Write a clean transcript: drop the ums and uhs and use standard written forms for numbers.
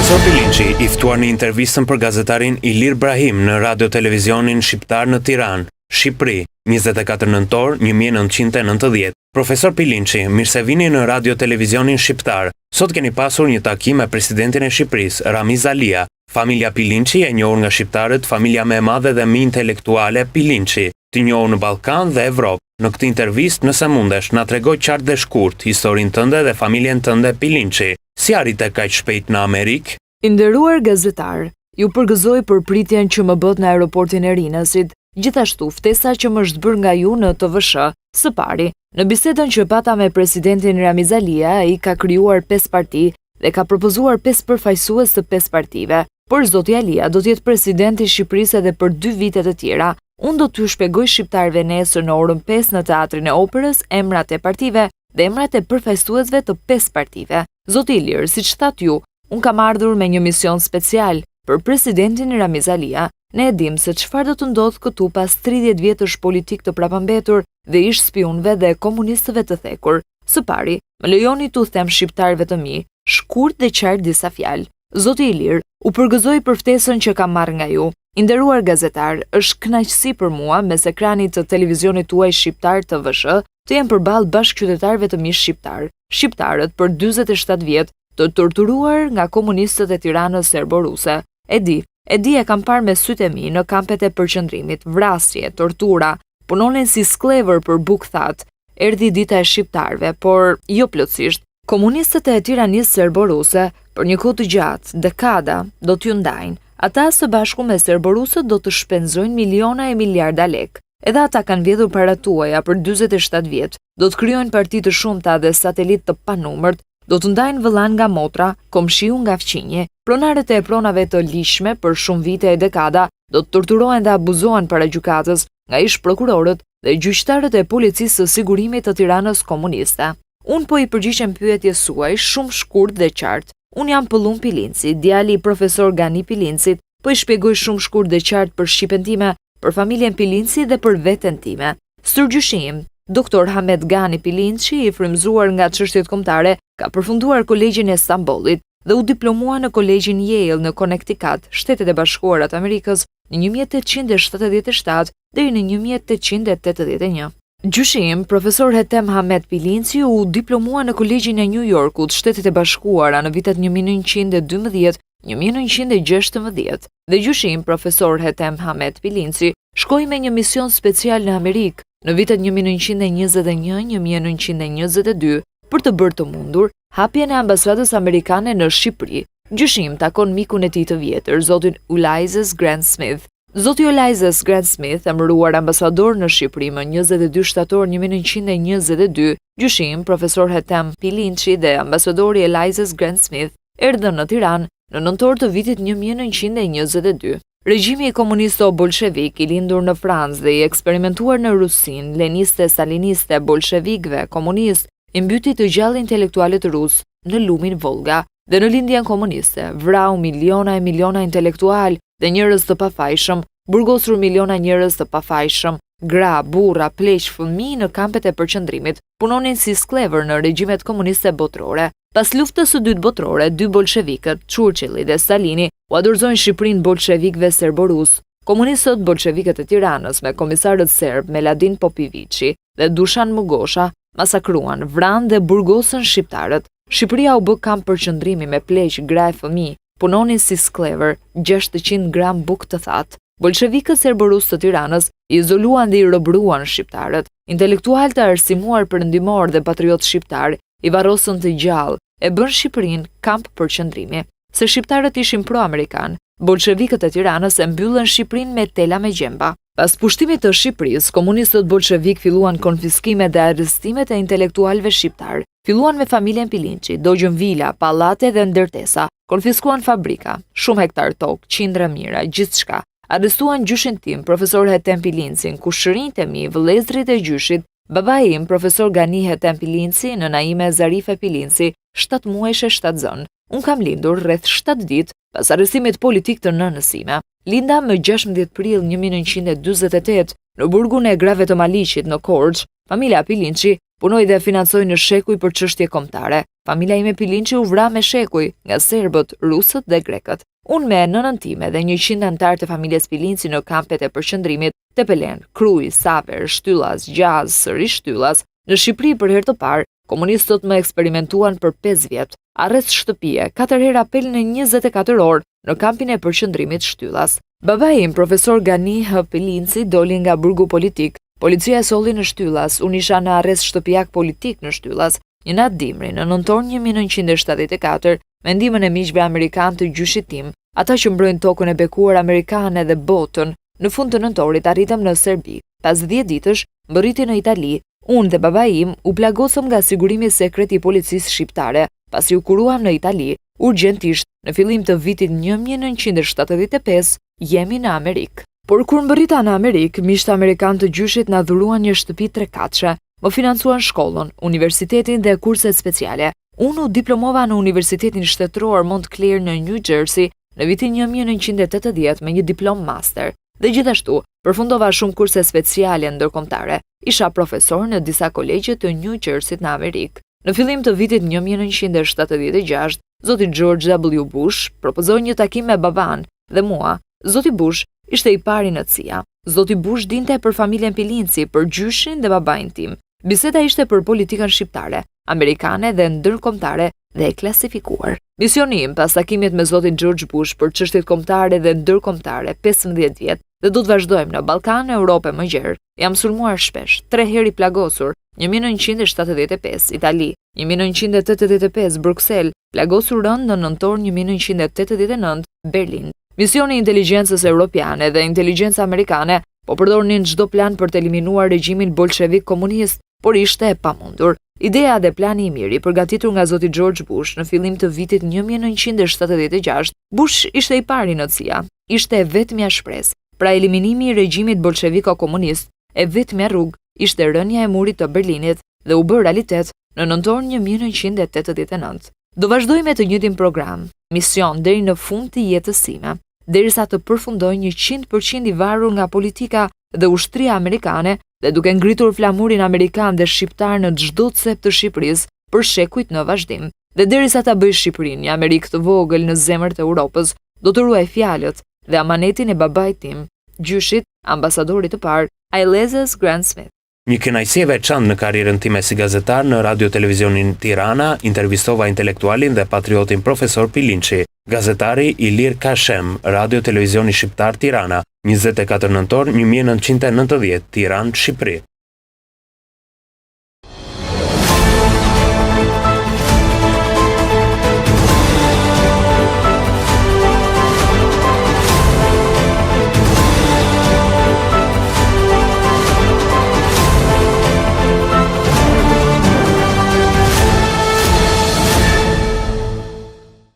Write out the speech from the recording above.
Profesor Pilinçi i ftuar në intervistën për gazetarin Ilir Brahim në radio-televizionin shqiptar në Tiranë, Shqipëri, 24 nëntor 1990. Profesor Pilinçi, mirë se vini në radio-televizionin shqiptar. Sot keni pasur një takim me presidentin e Shqipërisë, Ramiz Alia. Familja Pilinçi e njohur nga shqiptarët, familja më e madhe dhe më intelektuale Pilinçi, të njohur në Ballkan dhe Evropë. Në këtë intervistë, nëse mundesh, na tregoj qartë dhe shkurt historinë tënde dhe familjen tënde Pilinçi. Si arrite kaq shpejt në Amerikë? I nderuar gazetar, ju përgëzoj për pritjen që më bët në aeroportin e Rinasit, gjithashtu ftesa që më është bërë nga ju në TVSH. Së pari, në bisedën që pata me presidentin Ramiz Alia, ai ka krijuar 5 parti dhe ka propozuar 5 përfaqësues të 5 partive. Por zoti Alia do të jetë presidenti i Shqipërisë edhe për 2 vite të tjera. Unë do t'ju shpjegoj shqiptarëve nesër në orën 5 në Teatrin e Operës emrat e partive dhe emrat e përfaqësuesve të 5 partive. Zoti Ilir, siç thatë ju, unë kam ardhur me një mision special për presidentin Ramiz Alia. Ne e dim se çfarë do të ndodhë këtu pas 30 vjetësh politik të prapambetur dhe ish spionëve dhe komunistëve të thekur. Së pari, më lejoni t'u them shqiptarëve të mi, shkurt dhe qartë disa fjalë. Zoti Ilir, u përgëzoj për ftesën që kam marrë nga ju. I nderuar gazetar, është kënaqësi për mua mes ekranit të televizionit tuaj shqiptar TVSH të jem përballë bashkëqytetarëve të mi shqiptar. Shqiptarët për 47 vjet të torturuar nga komunistët e Tiranës serbo-ruse. E di e kam parë me sytë e mi në kampet e përqendrimit, vrasje, tortura, punonin si sklever për bukë thatë. Erdhi dita e shqiptarëve, por jo plotësisht. Komunistët e Tiranisë serbo-ruse për një kohë të gjatë, dekada, do t'ju ndajnë. Ata së bashku me serborusët do të shpenzojnë miliona e miliarda lek. Edhe ata kanë vjedhur para tuaja për 47 vjet. Do të krijojnë parti të shumta dhe satelit të panumërt, do të ndajnë vëllan nga motra, komshiu nga fqinje, pronarët e pronave të lishme për shumë vite e dekada, do të torturohen dhe abuzohen para gjykatës nga ish prokurorët dhe gjyqtarët e policisë së sigurimit të Tiranës komuniste. Unë po i përgjigjem pyetjes suaj shumë shkurt dhe qartë. Unë jam Pëllum Pilinci, djali i profesor Gani Pilincit, po i shpjegoj shumë shkurt dhe qartë për shqipen time, për familjen Pilinci dhe për veten time. Stërgjyshim, Dr. Hamet Gani Pilinci, i frymëzuar nga çështjet kombëtare, ka përfunduar Kolegjin e Stambollit dhe u diplomua në Kolegjin Yale në Connecticut, Shtetet e Bashkuara të Amerikës, në 1877 deri në 1881. Gjyshim, profesor Hetem Hamet Pilinci u diplomua në Kolegjin e New Yorkut, Shtetet e Bashkuara në vitet 1912-1916 dhe gjyshim, profesor Hetem Hamet Pilinci shkoi me një mision special në Amerikë në vitet 1921-1922 për të bërë të mundur hapjen e ambasadës amerikane në Shqipëri. Gjyshim takon mikun e tij të vjetër, zotin Ulysses Grant Smith. Zoti Ulysses Grant Smith, emëruar ambasador në Shqipëri më 22 shtator 1922, gjyshim, profesor Hetem Pilinci dhe ambasadori Ulysses Grant Smith erdhën në Tiranë në nëntor të vitit 1922. Regjimi i komunisto-bolshevik i lindur në Francë dhe i eksperimentuar në Rusinë, leniste, staliniste, bolshevikëve, komunist, i mbyti të gjallë intelektualet rusë në lumin Volga dhe në lindjen komuniste, vrau miliona e miliona intelektual dhe njerëz të pafajshëm, burgosur miliona njerëz të pafajshëm, gra, burra, pleq, fëmijë në kampet e përqendrimit, punonin si sklever në regjimet komuniste botërore. Pas luftës së dytë botërore, 2 bolshevikët, Churchilli dhe Stalini, u adhurzojnë Shqipërinë bolshevikëve serbo-rus. Komunistët bolshevikët e Tiranës me komisarët serb Meladin Popivici dhe Dušan Mugosha masakruan, vranë dhe burgosën shqiptarët. Shqipëria u bë kamp përqendrimi me pleq, gra e fëmijë, punonin si sklever, 600 gram bukë të thatë. Bolshevikët serborus të Tiranës i izoluan dhe i robëruan shqiptarët. Intelektual të arsimuar perëndimor dhe patriot shqiptar i varrosën të gjallë, e bën Shqipërinë kamp përqendrimi. Se shqiptarët ishin pro-amerikan, bolshevikët e Tiranës e mbyllën Shqipërinë me tela me gjemba. Pas pushtimit të Shqipërisë, komunistët bolshevik filluan konfiskimet dhe arrestimet e intelektualëve shqiptar. Filluan me familjen Pilinçi, dogjën vila, pallate dhe ndërtesa, konfiskuan fabrika, shumë hektar tokë, qindra mira, gjithçka. Arrestuan gjyshin tim, profesor Hetem Pilincin, kushërinjtë e mi, vëllezërit e gjyshit, babai im, profesor Gani Hetem Pilinci, nëna ime Zarife Pilinci, 7 muajshe 7 zënë. Unë kam lindur rreth 7 ditë pas arrestimit politik të nënës time. Linda më 16 prill 1948 në burgun e grave të Maliqit në Korçë. Familja Pilinçi punoi dhe financoi në shekuj për çështje kombëtare. Familja ime Pilinçi u vra me shekuj nga serbët, rusët dhe grekët. Unë me nënën time dhe 100 anëtar të familjes Pilinçi në kampet e përqendrimit Tepelen, Kruj, Saper, Shtyllas, Gjaz, sërish Shtyllas, në Shqipëri për herë të parë, komunistët më eksperimentuan për 5 vjet. Arrest shtëpie, 4 herë apel në 24 orë në kampin e përqendrimit Shtyllas. Babai im, profesor Gani H. Pilinçi, doli nga burgu politik. Policia e solli në Shtyllas, unë isha në arrest shtëpiak politik në Shtyllas. Një natë dimri, në nëntor 1974, me ndihmën e miqve amerikan të gjyshit tim, ata që mbrojnë tokën e bekuar amerikane dhe botën, në fund të nëntorit arritëm në Serbi. Pas 10 ditësh, mbërriti në Itali, unë dhe babai im u plagosëm nga sigurimi sekret i policisë shqiptare, pasi u kuruam në Itali, urgjentisht, në fillim të vitit 1975, jemi në Amerikë. Por kur mbërrita në Amerikë, miqtë amerikan të gjyshit na dhuruan një shtëpi 3 katëshe, më financuan shkollën, universitetin dhe kurset speciale. Unë u diplomova në Universitetin Shtetëror Montclair në New Jersey në vitin 1980 me një diplom master. Dhe gjithashtu, përfundova shumë kurse speciale ndërkombëtare. Isha profesor në disa kolegje të New Jersey në Amerikë. Në fillim të vitit 1976, zoti George W. Bush propozoi një takim me baban dhe mua. Zoti Bush ishte i pari në CIA. Zoti Bush dinte për familjen Pilinçi, për gjyshin dhe babain tim. Biseda ishte për politikën shqiptare, amerikane dhe ndërkombëtare dhe e klasifikuar. Misioni im pas takimit me zotin George Bush për çështjet kombëtare dhe ndërkombëtare 15 vjet dhe do të vazhdojmë në Ballkan, Europë më gjerë. Jam sulmuar shpesh, 3 herë i plagosur, 1975 Itali, 1985 Bruksel, plagosur rënd në nëntor 1989 Berlin. Misioni i inteligjencës europiane dhe inteligjenca amerikane po përdornin çdo plan për të eliminuar regjimin bolshevik komunist, por ishte e pamundur. Ideja dhe plani i mirë i përgatitur nga zoti George Bush në fillim të vitit 1976, Bush ishte i pari në CIA. Ishte e vetmja shpresë. Pra eliminimi i regjimit bolsheviko-komunist, e vetmja rrugë ishte rënja e murit të Berlinit dhe u bë realitet në nëntor 1989. Do vazhdoj me të njëjtin program, mision deri në fund të jetës sime, derisa të përfundoj 100% i varur nga politika dhe ushtria amerikane dhe duke ngritur flamurin amerikan dhe shqiptar në çdo cep të Shqipërisë për shekujt në vazhdim. Dhe derisa ta bëj Shqipërinë një Amerikë të vogël në zemër të Europës, do të ruaj fjalët dhe amanetin e babait tim, gjyshit, ambasadorit të parë, Ailezes Grant Smith. Një kënaqësi e veçantë në karrierën time si gazetar në Radio Televizionin Tirana, intervistova intelektualin dhe patriotin profesor Pilinçi, gazetari Ilir Kashem, Radio Televizioni Shqiptar Tirana, 24 nëntor 1990, Tiranë, Shqipëri.